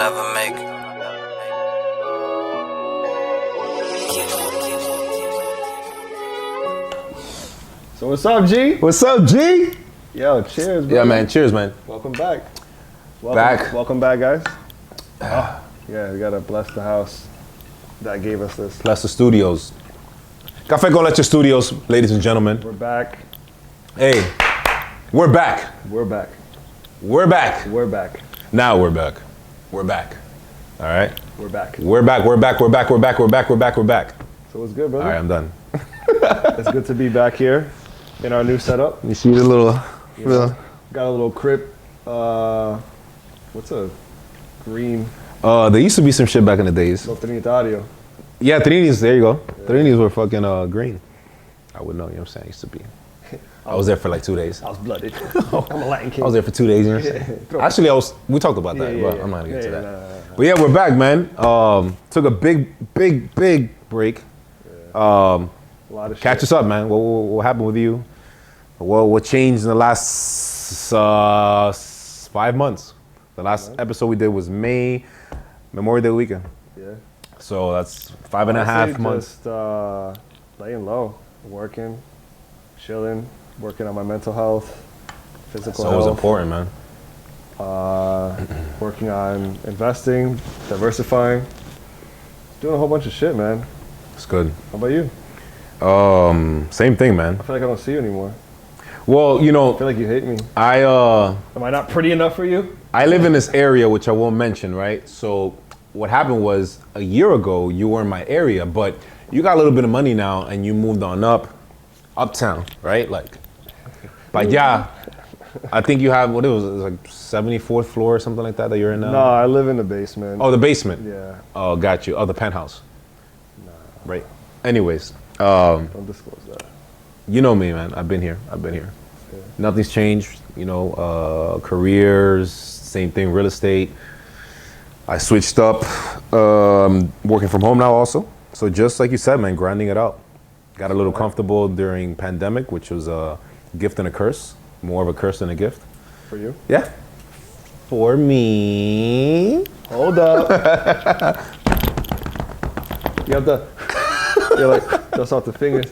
never make. So what's up, G? What's up, G? Yo, cheers, bro. Yeah, man. Cheers, man. Welcome back. Welcome back, guys. Yeah, we gotta bless the house that gave us this. Bless the studios. Café con Leche Studios, ladies and gentlemen. We're back. Hey, we're back. We're back. We're back. We're back. Now we're back. We're back. All right? We're back. We're back. We're back. We're back. We're back. We're back. We're back. We're back. So what's good, brother? All right, I'm done. It's good to be back here in our new setup. You see the little... Got a little crib. What's a green? There used to be some shit back in the days. Lo Trinitario. Yeah, Trini's, there you go. Yeah. Trini's were fucking green. I would know, you know what I'm saying? I used to be. I was there for like 2 days. I was blooded. I'm a Latin king. I was there for 2 days, you know what I'm saying? Actually, we talked about that, but I'm not gonna get to that. Nah. But yeah, we're back, man. Took a big break. A lot of Catch shit. us up, man. What happened with you? What changed in the last 5 months? The last episode we did was Memorial Day weekend. Yeah. So that's 5.5 months. Just laying low, working, chilling, working on my mental health, physical health. It's always important, man. Working on investing, diversifying, doing a whole bunch of shit, man. It's good. How about you? Same thing, man. I feel like I don't see you anymore. Well, you know, I feel like you hate me. Am I not pretty enough for you? I live in this area, which I won't mention, right? So what happened was a year ago, you were in my area, but you got a little bit of money now and you moved on uptown, right? But yeah, I think you have, what it was like 74th floor or something like that you're in now? No, I live in the basement. Oh, the basement? Yeah. Oh, got you. Oh, the penthouse. No. Right. Anyways. Don't disclose that. You know me, man. I've been here. Yeah. Nothing's changed. You know, careers, same thing, real estate. I switched up, working from home now also. So just like you said, man, grinding it out. Got a little comfortable during pandemic, which was a gift and a curse. More of a curse than a gift. For you? Yeah. For me. Hold up. You have the... You're like, just off the fingers.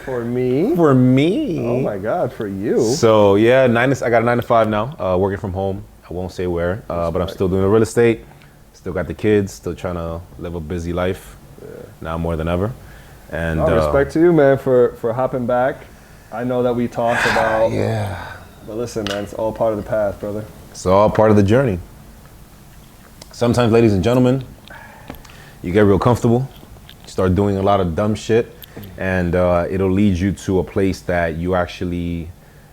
For me? For me. Oh my God, for you. So yeah, I got a 9 to 5 now, working from home. I won't say where, but I'm still doing the real estate. Still got the kids, still trying to live a busy life. Now more than ever. And respect to you, man, for hopping back. I know that we talked about... Yeah. But listen, man, it's all part of the path, brother. It's all part of the journey. Sometimes, ladies and gentlemen, you get real comfortable. Start doing a lot of dumb shit, and it'll lead you to a place that you actually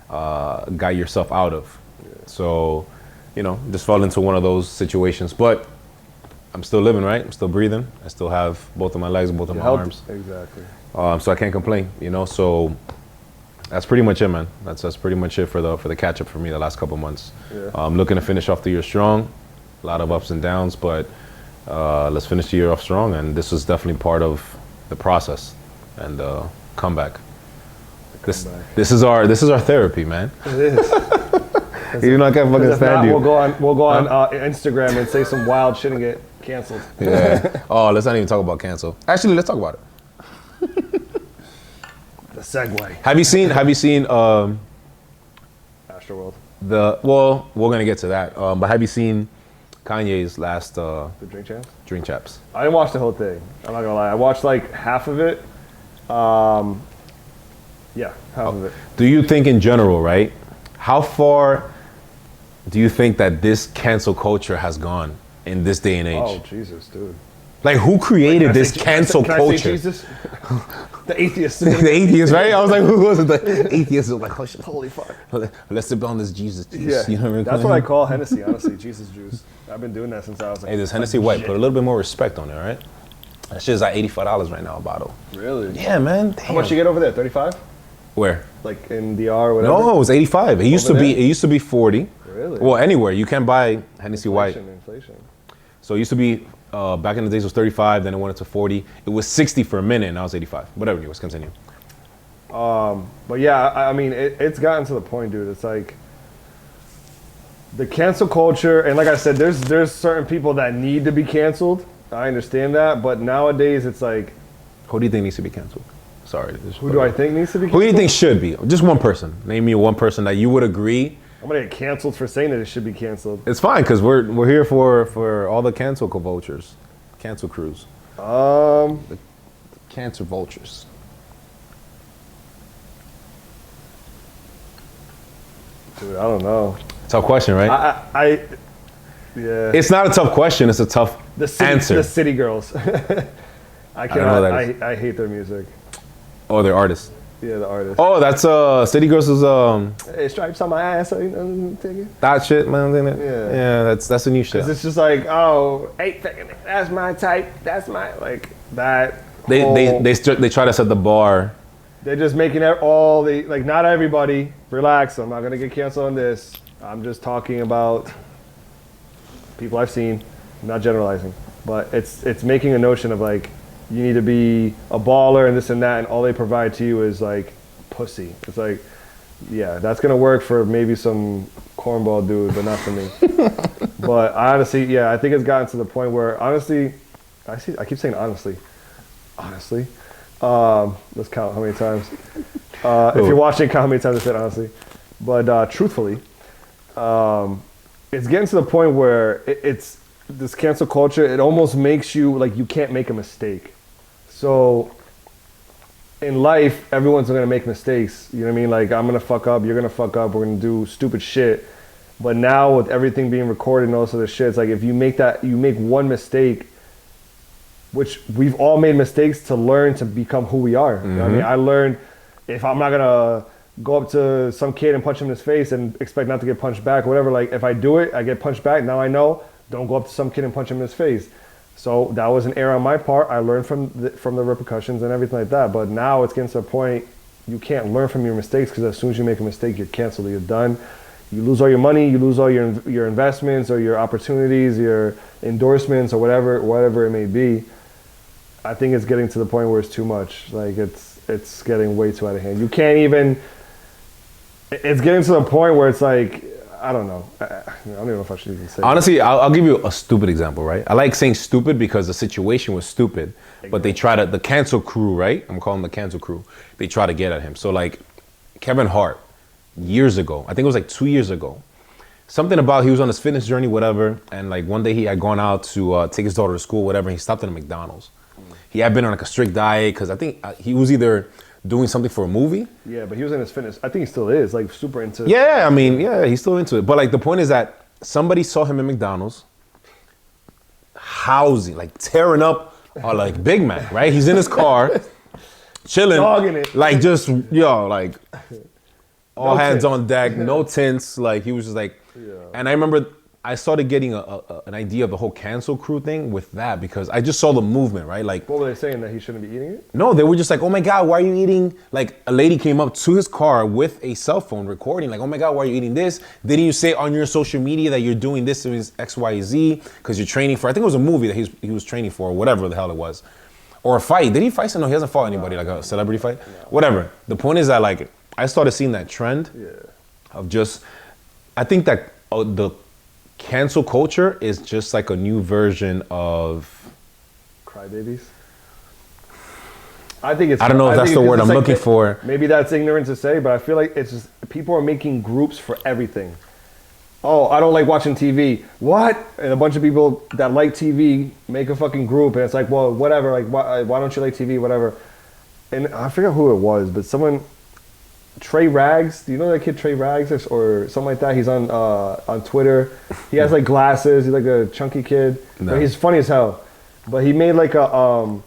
got yourself out of. Yeah. So, you know, just fall into one of those situations. But I'm still living, right? I'm still breathing. I still have both of my legs and both of my arms. Exactly. So I can't complain, you know. So that's pretty much it, man. That's pretty much it for the catch up for me the last couple months. Yeah. I'm looking to finish off the year strong. A lot of ups and downs, but. Let's finish the year off strong, and this was definitely part of the process and comeback. This is our therapy, man. It is. You know, I can't fucking stand you. We'll go on Instagram and say some wild shit and get canceled. Yeah. Oh, let's not even talk about cancel. Actually, let's talk about it. The segue. Have you seen Astroworld? Well, we're gonna get to that. But have you seen Kanye's last the Drink Champs? Drink Champs. I didn't watch the whole thing. I'm not gonna lie. I watched like half of it. Yeah, half of it. Do you think in general, right? How far do you think that this cancel culture has gone in this day and age? Oh Jesus, dude. Like, who created this cancel can culture? I say Jesus? The atheist. The atheist, right? I was like, who was it? The atheist was like, oh shit, Holy fuck. let's sip on this Jesus juice. Yeah, you know what I mean? that's what I call Hennessy, honestly, Jesus juice. I've been doing that since I was like... Hey, this Hennessy white, put a little bit more respect on it, right? That shit's like $85 right now a bottle. Really? Yeah, man. Damn. How much you get over there? 35? Where? Like in DR or whatever? No, it was 85. It used to be 40. Really? Well, anywhere you can buy Hennessy white. Inflation. So it used to be back in the days it was 35, then it went up to 40. It was 60 for a minute, and now it's 85. Whatever, anyways, continue. But yeah, I mean, it's gotten to the point, dude. It's like The cancel culture, and like I said, there's certain people that need to be canceled. I understand that, but nowadays it's like, Who do you think needs to be canceled? Sorry. who do I think needs to be Who canceled? do you think should be? Just one person. Name me one person that you would agree. I'm gonna get canceled for saying that it should be canceled. It's fine because we're here for all the cancel vultures, cancel crews, the cancer vultures. Dude, I don't know. Tough question, right? Yeah. It's not a tough question. It's a tough answer. The city girls. I cannot. I hate their music. Oh, they're artists. Yeah, the artists. Oh, that's City Girls is Hey, stripes on my ass. So you know, take it. that shit, man. Isn't it? Yeah. Yeah, that's the new shit. It's just like, oh, hey, that's my type. That's my like that. They try to set the bar. They're just making it all the like. Not everybody. Relax. I'm not gonna get canceled on this. I'm just talking about people I've seen. I'm not generalizing, but it's making a notion of like you need to be a baller and this and that, and all they provide to you is like pussy. It's like, yeah, that's gonna work for maybe some cornball dude, but not for me. But honestly, yeah, I think it's gotten to the point where honestly, I keep saying honestly. Let's count how many times. If you're watching, count how many times I said honestly. But truthfully, it's getting to the point where it's this cancel culture. It almost makes you like you can't make a mistake. So in life, everyone's gonna make mistakes. You know what I mean? Like I'm gonna fuck up, you're gonna fuck up, we're gonna do stupid shit. But now with everything being recorded and all this other shit, it's like if you make one mistake, which we've all made mistakes to learn to become who we are. You know what I mean? I learned if I'm not gonna go up to some kid and punch him in his face and expect not to get punched back or whatever, like if I do it, I get punched back. Now I know, don't go up to some kid and punch him in his face. So that was an error on my part. I learned from the repercussions and everything like that. But now it's getting to a point you can't learn from your mistakes because as soon as you make a mistake, you're canceled. You're done. You lose all your money. You lose all your investments or your opportunities, your endorsements or whatever it may be. I think it's getting to the point where it's too much. Like it's getting way too out of hand. You can't even. It's getting to the point where it's like. I don't know. I don't even know if I should even say. Honestly, I'll give you a stupid example, right? I like saying stupid because the situation was stupid, but they try to, the cancel crew, right? I'm calling them the cancel crew. They try to get at him. So like Kevin Hart, years ago, I think it was like 2 years ago, something about he was on his fitness journey, whatever, and like one day he had gone out to take his daughter to school, whatever, and he stopped at a McDonald's. He had been on like a strict diet because I think he was either doing something for a movie. Yeah, but he was in his fitness. I think he still is, like super into. Yeah, I mean, yeah, he's still into it. But like the point is that somebody saw him in McDonald's, housing, like tearing up like Big Mac, right? He's in his car, chilling, dogging it, like just like all no hands tints. on deck, no tints. Like he was just like, and I remember I started getting an idea of the whole cancel crew thing with that because I just saw the movement, right? Like, what were they saying, that he shouldn't be eating it? no, they were just like, oh my God, why are you eating? Like a lady came up to his car with a cell phone recording, like, oh my God, why are you eating this? Didn't you say on your social media that you're doing this to his XYZ because you're training for, I think it was a movie that he was training for or whatever the hell it was. Or a fight. Did he fight? No, he hasn't fought anybody, like a celebrity fight. No. Whatever. The point is that like, I started seeing that trend of just, I think that the cancel culture is just like a new version of crybabies. I think it's. I don't know if that's the word I'm like looking for. Maybe that's ignorant to say, but I feel like it's just people are making groups for everything. Oh, I don't like watching TV. What? And a bunch of people that like TV make a fucking group, and it's like, well, whatever. Like, why don't you like TV? Whatever. And I forget who it was, but someone. Trey Rags, do you know that kid Trey Rags or something like that? He's on Twitter. He has like glasses. He's like a chunky kid. No. But he's funny as hell. But he made like a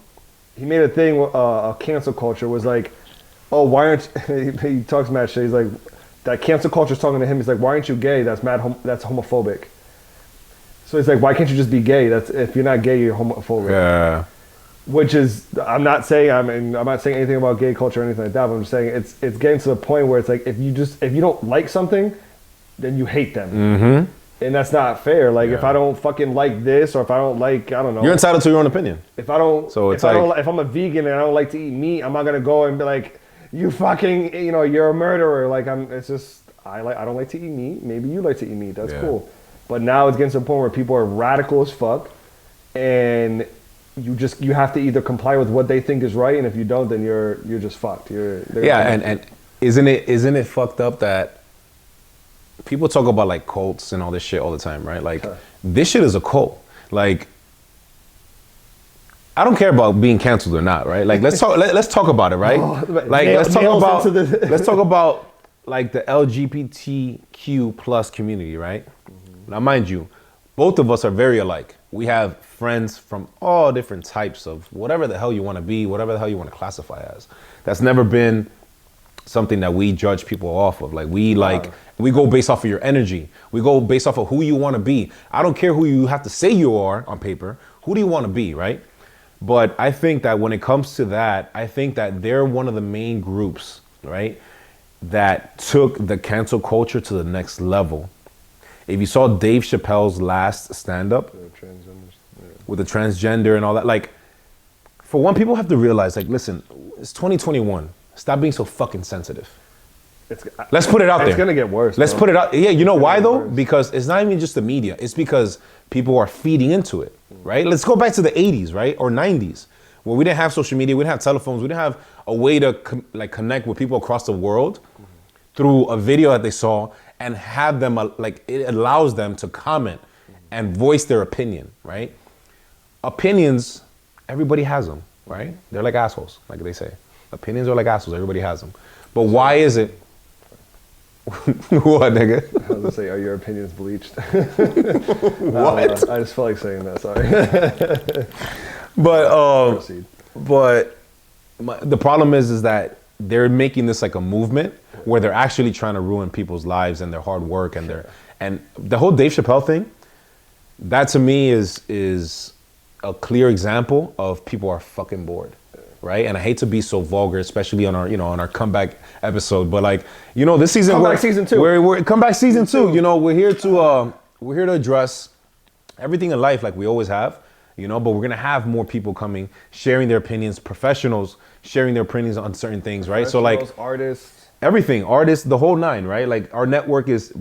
thing. A cancel culture was like, oh, why aren't he talks mad shit. He's like, that cancel culture's talking to him. He's like, why aren't you gay? That's that's homophobic. So he's like, why can't you just be gay? That's if you're not gay, you're homophobic. Yeah. Which is, I'm not saying anything about gay culture or anything like that, but I'm just saying it's getting to the point where it's like if you don't like something, then you hate them. Mm-hmm. And that's not fair. Like if I don't fucking like this, or if I don't like, I don't know. You're entitled to your own opinion. If I don't, so it's if I'm a vegan and I don't like to eat meat, I'm not gonna go and be like, you fucking, you're a murderer. Like it's just, I don't like to eat meat. Maybe you like to eat meat. That's Yeah. cool. But now it's getting to the point where people are radical as fuck, and you have to either comply with what they think is right, and if you don't, then you're just fucked. And isn't it fucked up that people talk about like cults and all this shit all the time, right? Like this shit is a cult. Like I don't care about being canceled or not, right? Like let's talk about it, right? Like let's talk about like the LGBTQ plus community, right? Now mind you, both of us are very alike. We have friends from all different types of whatever the hell you want to be, whatever the hell you want to classify as. That's never been something that we judge people off of. Like we go based off of your energy. We go based off of who you want to be. I don't care who you have to say you are on paper. Who do you want to be, right? But I think that when it comes to that, I think that they're one of the main groups, right, that took the cancel culture to the next level. If you saw Dave Chappelle's last stand-up with the transgender and all that, like, for one, people have to realize, like, listen, it's 2021. Stop being so fucking sensitive. Let's put it out there. It's gonna get worse. Let's put it out. Yeah, you know why though? Worse. Because it's not even just the media. It's because people are feeding into it, right? Let's go back to the 80s, right? Or 90s, where we didn't have social media, we didn't have telephones, we didn't have a way to connect with people across the world through a video that they saw and have them, it allows them to comment and voice their opinion, right? Opinions, everybody has them, right? They're like assholes, like they say. Opinions are like assholes, everybody has them. But why is it? What, nigga? I was gonna say, are your opinions bleached? What? I just felt like saying that, sorry. But the problem is that they're making this like a movement where they're actually trying to ruin people's lives and their hard work and the whole Dave Chappelle thing. That to me is a clear example of people are fucking bored, right? And I hate to be so vulgar, especially on our comeback episode, but like this season, comeback season 2. We're comeback season 2. We're here to address everything in life like we always have. But we're gonna have more people coming, sharing their opinions, professionals sharing their opinions on certain things, right? So like artists, everything, artists, the whole nine, right? Like our network is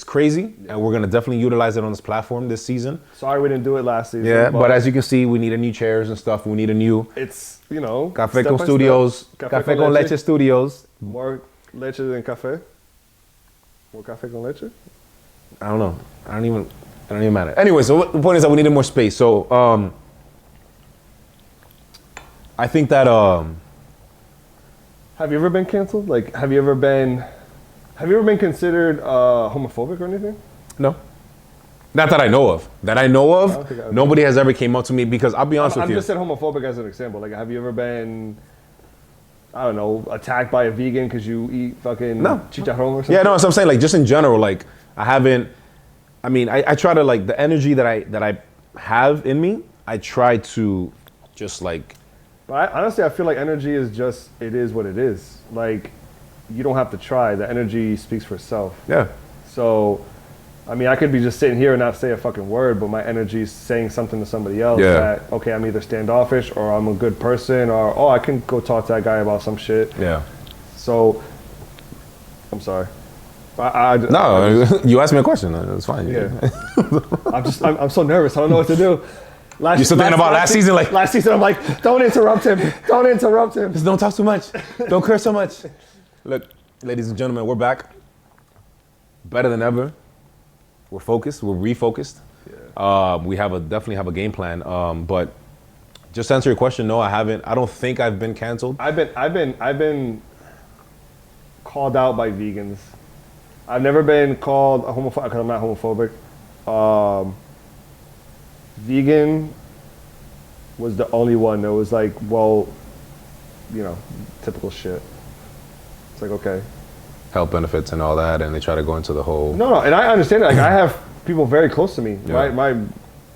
crazy, and we're gonna definitely utilize it on this platform this season. Sorry we didn't do it last season. Yeah, but as you can see, we need a new chairs and stuff. We need a new. It's Café con Studios, Café con Leche Studios. More leche than café. More café con leche. I don't know. I don't even matter. Anyway, so the point is that we needed more space. So I think that have you ever been canceled? Like, have you ever been considered homophobic or anything? No. Not that I know of. Nobody has ever came up to me because I'll be honest with you. I'm just saying homophobic as an example. Like, have you ever been, I don't know, attacked by a vegan because you eat fucking chicharrón or something? Yeah, no, so I'm saying like just in general, like I haven't. I mean, I try to like the energy that I have in me. I try to just like. But honestly, I feel like energy is just, it is what it is. Like, you don't have to try. The energy speaks for itself. Yeah. So, I mean, I could be just sitting here and not say a fucking word, but my energy is saying something to somebody else that, okay, I'm either standoffish or I'm a good person or, I can go talk to that guy about some shit. Yeah. So, I'm sorry. You asked me a question. That's fine. Yeah. I'm so nervous. I don't know what to do. You're still thinking about last season? Like last season, I'm like, don't interrupt him. Don't interrupt him. Just don't talk too much. Don't curse so much. Look, ladies and gentlemen, we're back. Better than ever. We're focused. We're refocused. Yeah. We definitely have a game plan. But just to answer your question, no, I haven't. I don't think I've been canceled. I've been called out by vegans. I've never been called a homophobic because I'm not homophobic. Vegan was the only one that was like, well, typical shit. It's like, okay. Health benefits and all that, and they try to go into the whole. No, and I understand it. Like, I have people very close to me. Yeah.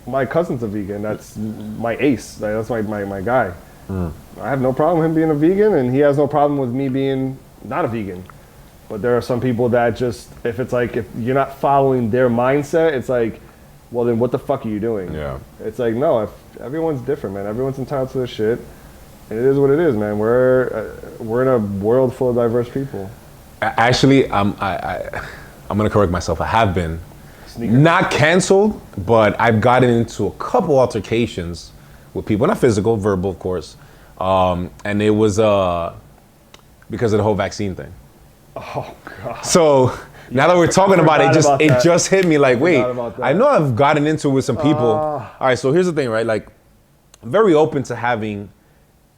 My cousin's a vegan. That's my ace. Like, that's my guy. I have no problem with him being a vegan, and he has no problem with me being not a vegan. But there are some people that just, if you're not following their mindset, it's like, well, then what the fuck are you doing? Yeah. It's like, no, if everyone's different, man. Everyone's entitled to their shit. And it is what it is, man. We're in a world full of diverse people. Actually, I'm gonna correct myself. I have been not canceled, but I've gotten into a couple altercations with people, not physical, verbal, of course, and it was because of the whole vaccine thing. Oh God. So now that we're talking about it, it just hit me like, wait, I know I've gotten into it with some people. All right, so here's the thing, right? Like, I'm very open to having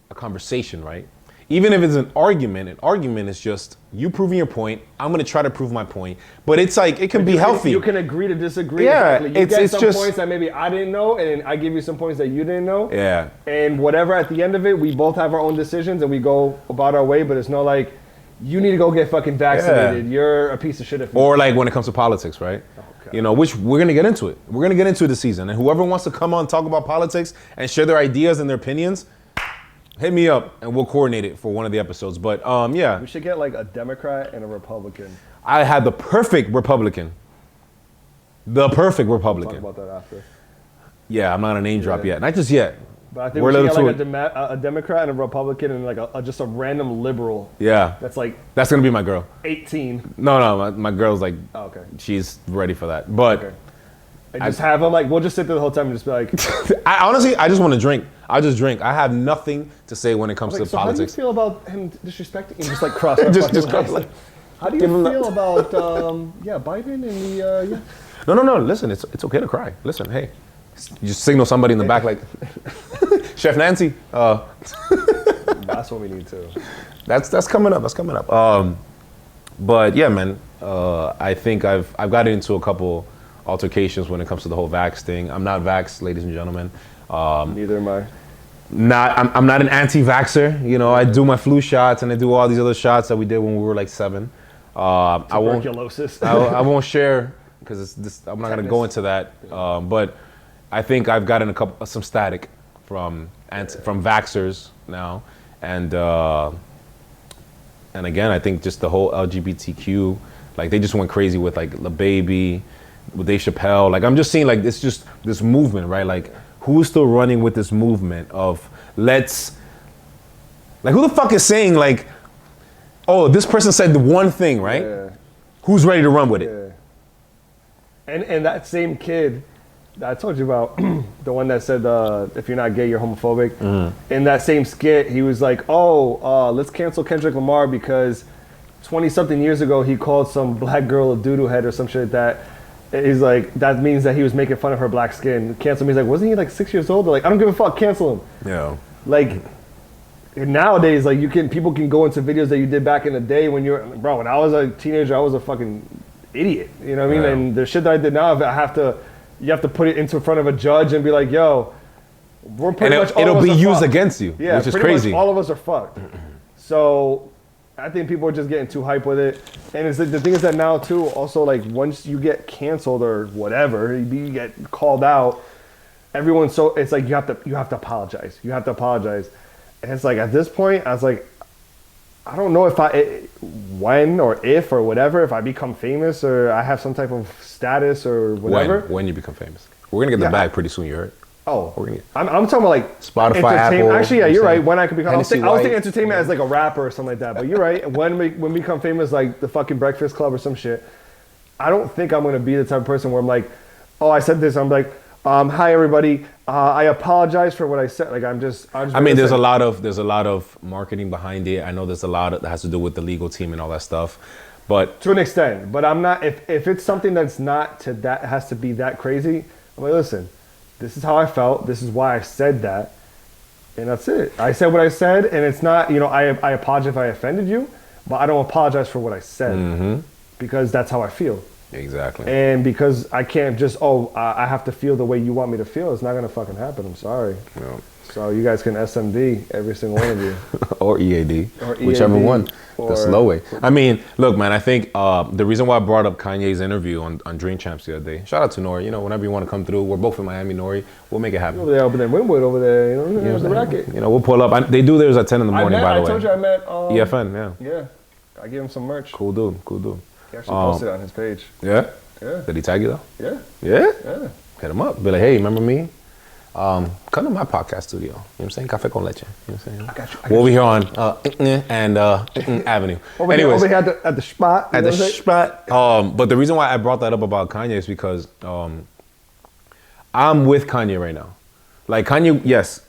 a conversation, right? Even if it's an argument is just you proving your point. I'm gonna try to prove my point, but it's like it can be healthy. You can agree to disagree. Yeah, you get some points that maybe I didn't know, and I give you some points that you didn't know. Yeah. And whatever at the end of it, we both have our own decisions, and we go about our way. But it's not like you need to go get fucking vaccinated. Yeah. You're a piece of shit. Or like when it comes to politics, right? Okay. You know, which we're gonna get into it. We're gonna get into it this season, and whoever wants to come on and talk about politics and share their ideas and their opinions, hit me up and we'll coordinate it for one of the episodes. But yeah. We should get like a Democrat and a Republican. I had the perfect Republican. The perfect Republican. We'll talk about that after. Yeah, I'm not a name drop yet. Not just yet. But I think we should get like a Democrat and a Republican and like just a random liberal. Yeah. That's like... That's going to be my girl. 18. No, my girl's like... Oh, okay. She's ready for that. But... Okay. I just have them like, we'll just sit there the whole time and just be like... Honestly, I just want to drink. I'll just drink. I have nothing to say when it comes to politics. How do you feel about him disrespecting him? Just like cross our just cross, like, how do you feel about Biden and the No. Listen, it's okay to cry. Listen, hey, you just signal somebody in the back like, Chef Nancy. That's what we need to. That's coming up. That's coming up. But yeah, man. I think I've gotten into a couple altercations when it comes to the whole vax thing. I'm not vaxxed, ladies and gentlemen. Neither am I. I'm not an anti-vaxxer. You know, I do my flu shots and I do all these other shots that we did when we were like 7. Tuberculosis. I won't share because I'm not gonna go into that. But I think I've gotten some static from vaxxers now, and again, I think just the whole LGBTQ, like they just went crazy with like the baby, with Dave Chappelle. Like I'm just seeing like it's just this movement, right? Like who's still running with this movement of who the fuck is saying like, oh, this person said the one thing, right? Yeah. Who's ready to run with it? Yeah. And that same kid that I told you about, the one that said if you're not gay, you're homophobic. Mm-hmm. In that same skit, he was like, let's cancel Kendrick Lamar because 20-something years ago he called some black girl a doo-doo head or some shit like that. He's like, that means that he was making fun of her black skin. Cancel him. He's like, wasn't he like 6 years old? They're like, I don't give a fuck, cancel him. Yeah. Like, nowadays, like people can go into videos that you did back in the day when when I was a teenager, I was a fucking idiot. You know what I mean? And the shit that I did now, you have to put it into front of a judge and be like, yo, we're pretty much all of us it'll be used fucked. against you, yeah, which is crazy. Much all of us are fucked. So I think people are just getting too hype with it. And it's the thing is that now too, also like once you get canceled or whatever, you get called out, it's like you have to apologize. You have to apologize. And it's like at this point, I was like, I don't know when or if or whatever, if I become famous or I have some type of status or whatever. When you become famous. We're going to get the bag pretty soon, you heard? Oh, I'm talking about like Spotify, Apple. Actually, yeah, you're right. When I could become, I was thinking entertainment as like a rapper or something like that. But you're right. When we become famous, like the fucking Breakfast Club or some shit, I don't think I'm gonna be the type of person where I'm like, oh, I said this. I'm like, hi everybody. I apologize for what I said. Like I mean, there's a lot of marketing behind it. I know there's a lot that has to do with the legal team and all that stuff. But to an extent. But I'm not. If it's something that's not to that has to be that crazy. I'm like, listen. This is how I felt. This is why I said that. And that's it. I said what I said, and it's not, I apologize if I offended you, but I don't apologize for what I said because that's how I feel. Exactly. And because I can't just, I have to feel the way you want me to feel. It's not going to fucking happen. I'm sorry. No. So you guys can SMD, every single one of you. or EAD. Whichever one. The slow way. I mean, look, man, I think the reason why I brought up Kanye's interview on Dream Champs the other day, shout out to Nori. Whenever you want to come through, we're both in Miami, Nori. We'll make it happen. Over there, Wynwood over there, there's the racket. We'll pull up. They do theirs at 10 in the morning, by the way. I told you I met... EFN, yeah. Yeah. I gave him some merch. Cool dude. He actually posted it on his page. Yeah? Yeah. Did he tag you, though? Yeah. Yeah? Yeah. Hit him up. Be like, hey, remember me? Come to my podcast studio. You know what I'm saying? Café con leche. You know what I'm saying? I got you. We're over here on Avenue. Over here at the spot. At the spot. But the reason why I brought that up about Kanye is because I'm with Kanye right now. Like Kanye, yes,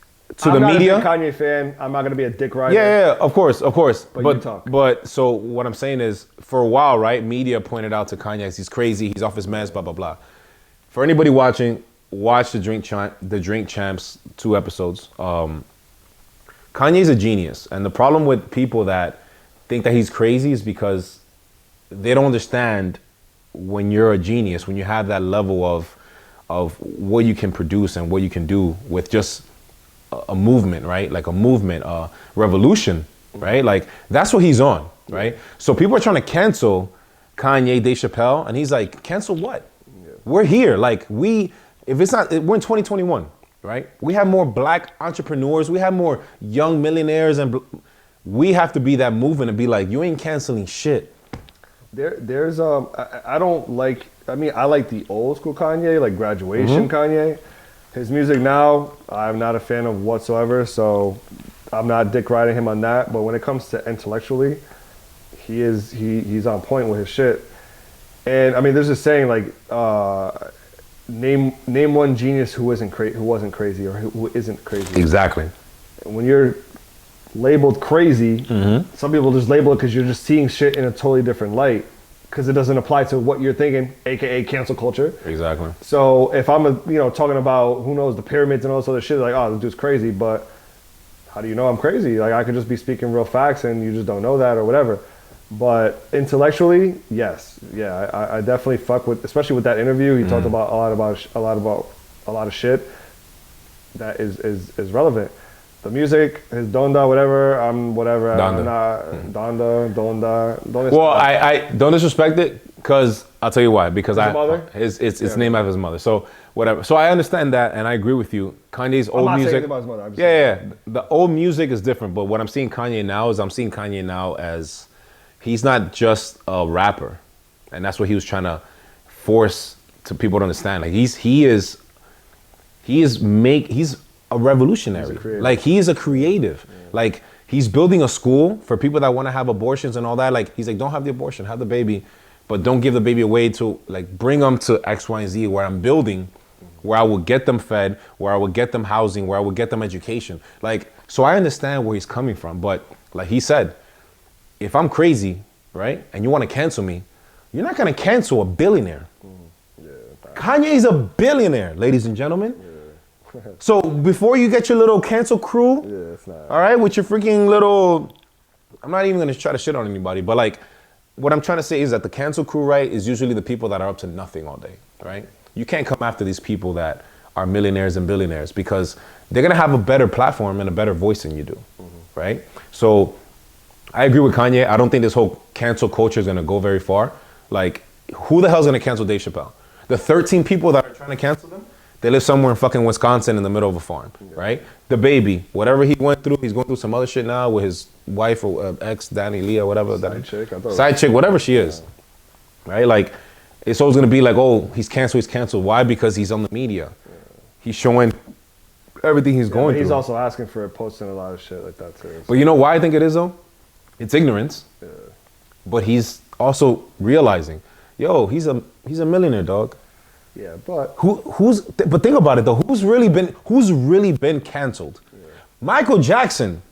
I'm the not media. a big Kanye fan. I'm not gonna be a dick rider. Yeah, of course. But you talk. But so what I'm saying is, for a while, right? Media pointed out to Kanye as he's crazy, he's off his meds, blah blah blah. For anybody watching, watch the Drink Champs 2 episodes. Kanye's a genius, and the problem with people that think that he's crazy is because they don't understand when you're a genius, when you have that level of what you can produce and what you can do with just a movement, right? Like a movement, a revolution, right? Like that's what he's on, right? So people are trying to cancel Kanye, Dave Chappelle, and he's like, cancel what? Yeah. We're here. Like we're in 2021, right? We have more black entrepreneurs. We have more young millionaires, and we have to be that movement and be like, you ain't canceling shit. There's I don't like. I mean, I like the old school Kanye, like Graduation Kanye. His music now, I'm not a fan of whatsoever. So I'm not dick riding him on that. But when it comes to intellectually, he's on point with his shit. And I mean, there's this saying like, name one genius who wasn't crazy or who isn't crazy. Exactly. When you're labeled crazy, some people just label it because you're just seeing shit in a totally different light because it doesn't apply to what you're thinking, aka cancel culture. Exactly. So if I'm talking about who knows the pyramids and all this other shit, like, oh, this dude's crazy, but how do you know I'm crazy? Like I could just be speaking real facts and you just don't know that or whatever. But intellectually, yes, yeah, I definitely fuck with, especially with that interview. He talked about a lot of shit that is relevant. The music, his donda, whatever, I'm whatever. Donda. I'm not donda. Well, I don't disrespect it because I'll tell you why. Because it's named after his mother. So whatever. So I understand that, and I agree with you. Kanye's old I'm not music. saying about his mother. I'm just Yeah. The old music is different, but what I'm seeing Kanye now is I'm seeing Kanye now as he's not just a rapper, and that's what he was trying to force to people to understand. Like he's a revolutionary. Like he is a creative. Yeah. Like he's building a school for people that want to have abortions and all that. Like he's like, don't have the abortion, have the baby, but don't give the baby away to like bring them to X, Y, and Z where I'm building, where I will get them fed, where I will get them housing, where I will get them education. Like, so I understand where he's coming from, but like he said, if I'm crazy, right, and you want to cancel me, you're not going to cancel a billionaire. Kanye is a billionaire, ladies and gentlemen. So before you get your little cancel crew, it's not. All right, with your freaking little, I'm not even gonna try to shit on anybody, but like, what I'm trying to say is that the cancel crew, right, is usually the people that are up to nothing all day, right? You can't come after these people that are millionaires and billionaires because they're gonna have a better platform and a better voice than you do, right? So I agree with Kanye. I don't think this whole cancel culture is gonna go very far. Like, who the hell's gonna cancel Dave Chappelle? The 13 people that are trying to cancel them, they live somewhere in fucking Wisconsin in the middle of a farm, right? The baby, whatever he went through, he's going through some other shit now with his wife or ex, Danny, Leah, whatever. Side chick, whatever she is, right? Like, it's always gonna be like, oh, he's canceled. Why? Because he's on the media. He's showing everything he's going through. He's also asking for it, posting a lot of shit like that too. But you know why I think it is though? It's ignorance. Yeah. But he's also realizing, yo, he's a millionaire, dog. Yeah, but but think about it though. Who's really been canceled? Yeah. Michael Jackson.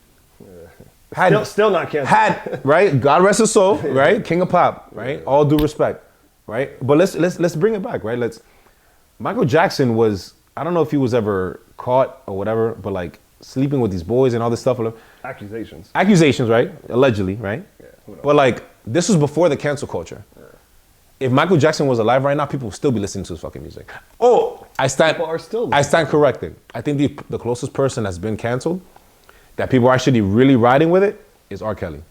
Yeah. Still not canceled. Right? God rest his soul, right? King of pop, right? Yeah. All due respect, right? But let's bring it back, right? Michael Jackson was, I don't know if he was ever caught or whatever, but like sleeping with these boys and all this stuff. Accusations, right? Allegedly, right? Yeah, but like this was before the cancel culture. Yeah. If Michael Jackson was alive right now, people would still be listening to his fucking music. Oh, I stand corrected. I think the closest person that's been canceled, that people are actually really riding with it, is R. Kelly.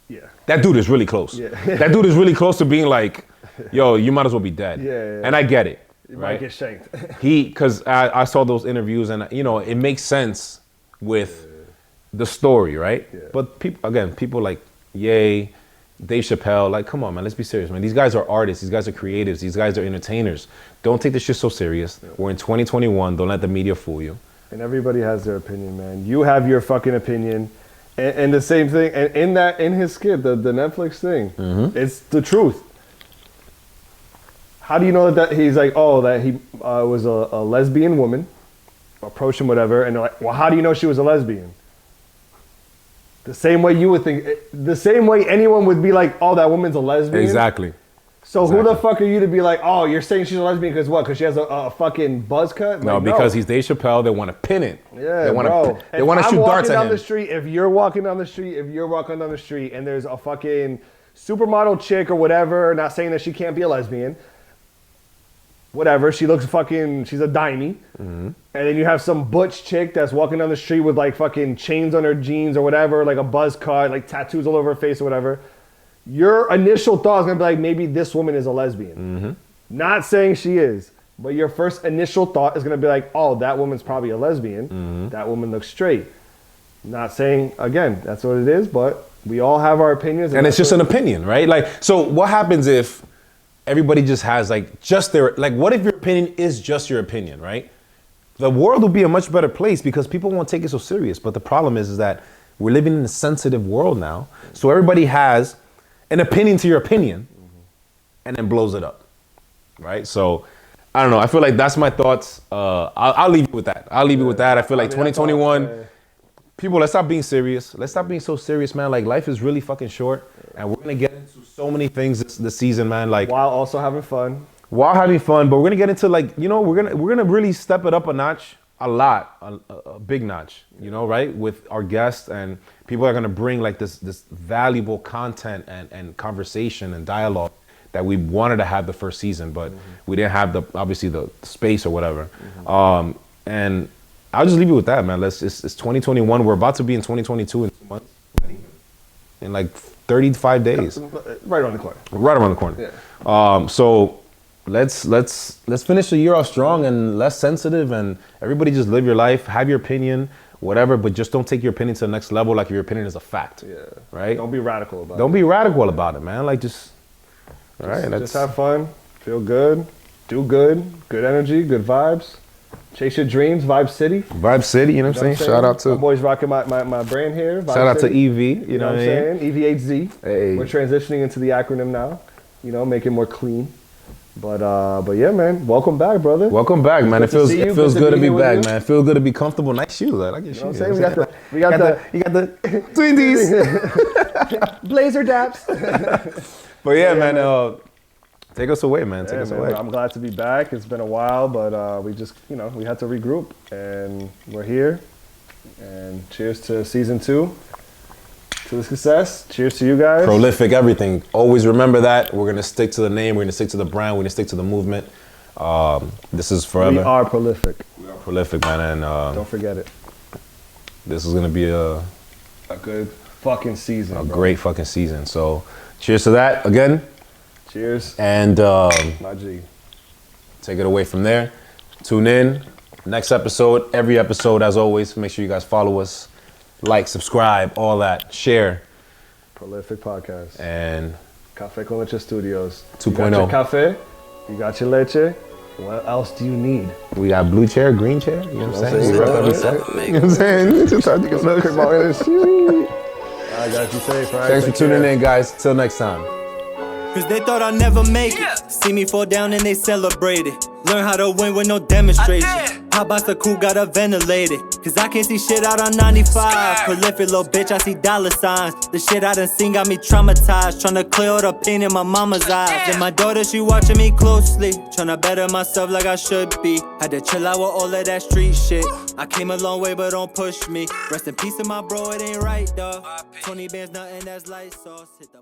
Yeah. That dude is really close. Yeah. That dude is really close to being like, yo, you might as well be dead. Yeah. And I get it. You might get shanked. Because I saw those interviews and, it makes sense with the story, right? Yeah. But people like Ye, Dave Chappelle. Like, come on, man, let's be serious, man. These guys are artists. These guys are creatives. These guys are entertainers. Don't take this shit so serious. Yeah. We're in 2021. Don't let the media fool you. And everybody has their opinion, man. You have your fucking opinion. And the same thing, and in his skit, the Netflix thing, it's the truth. How do you know that he's like, oh, that he was a lesbian woman, approached him, whatever, and they're like, well, how do you know she was a lesbian? The same way you would think, the same way anyone would be like, oh, that woman's a lesbian. Exactly. So who the fuck are you to be like, oh, you're saying she's a lesbian because what? Because she has a fucking buzz cut? Like, no, because he's Dave Chappelle. They want to pin it. Yeah, they want to. They want to shoot darts at him. If you're walking down the street, and there's a fucking supermodel chick or whatever, not saying that she can't be a lesbian, whatever, she looks fucking, she's a dimey, and then you have some butch chick that's walking down the street with like fucking chains on her jeans or whatever, like a buzz cut, like tattoos all over her face or whatever. Your initial thought is gonna be like, maybe this woman is a lesbian. Not saying she is, but your first initial thought is gonna be like, oh, that woman's probably a lesbian. That woman looks straight. Not saying, again, that's what it is, but we all have our opinions. And it's just an opinion, right? Like, so what happens if everybody just has like just their, like, what if your opinion is just your opinion, right? The world will be a much better place because people won't take it so serious. But the problem is that we're living in a sensitive world now. So everybody has an opinion to your opinion and then blows it up, right? So I don't know. I feel like that's my thoughts. I'll leave you with that. I feel like 2021, people, let's stop being serious. Let's stop being so serious, man. Like, life is really fucking short, and we're gonna get into so many things this season, man. Like, while also having fun. But we're gonna get into, like, you know, we're gonna really step it up a notch, a big notch, you know, right? With our guests, and people are gonna bring like this valuable content and conversation and dialogue that we wanted to have the first season, but we didn't have obviously the space or whatever. And I'll just leave you with that, man. It's 2021. We're about to be in 2022 in 2 months. In like 35 days. Right around the corner. Right around the corner. Yeah. So let's finish the year off strong and less sensitive, and everybody just live your life, have your opinion, whatever, but just don't take your opinion to the next level like your opinion is a fact. Yeah. Right? Don't be radical about it. Don't be radical about it, man. Like, just have fun, feel good, do good energy, good vibes. Chase your dreams, Vibe City. Vibe City, you know what I'm saying? Shout out to... My boys rocking my brand here, Vibe Shout out City. to EV, you know what I'm saying? EV8Z. Hey. We're transitioning into the acronym now, you know, make it more clean. But yeah, man, welcome back, brother. Welcome back, man. It feels good to be back, man. It feels good to be comfortable. Nice shoes. I like your shoes. You know what I'm saying? We got the Twinsies. Blazer daps. But yeah, man, take us away, man. Take us away. I'm glad to be back. It's been a while, but we just, you know, we had to regroup, and we're here. And cheers to season 2, to the success. Cheers to you guys. Prolific, everything. Always remember that. We're gonna stick to the name. We're gonna stick to the brand. We're gonna stick to the movement. This is forever. We are prolific. We are prolific, man, and don't forget it. This is gonna be a good fucking season. A great fucking season. So, cheers to that again. Cheers. And my G. Take it away from there. Tune in. Next episode, every episode, as always. Make sure you guys follow us. Like, subscribe, all that. Share. Prolific Podcast. And Café con Leche Studios. 2.0. You got your cafe. You got your leche. What else do you need? We got blue chair, green chair. You know what I'm saying? You know what I'm saying? I got you safe. Thanks for tuning in, guys. Till next time. Cause they thought I'd never make it. See me fall down and they celebrate it. Learn how to win with no demonstration. Pop box the cool, got a ventilated. Cause I can't see shit out on 95. Prolific little bitch, I see dollar signs. The shit I done seen got me traumatized. Tryna clear all the pain in my mama's eyes. And my daughter, she watching me closely. Tryna better myself like I should be. Had to chill out with all of that street shit. I came a long way, but don't push me. Rest in peace to my bro, it ain't right, dawg. 20 bands, nothing that's light sauce. Hit the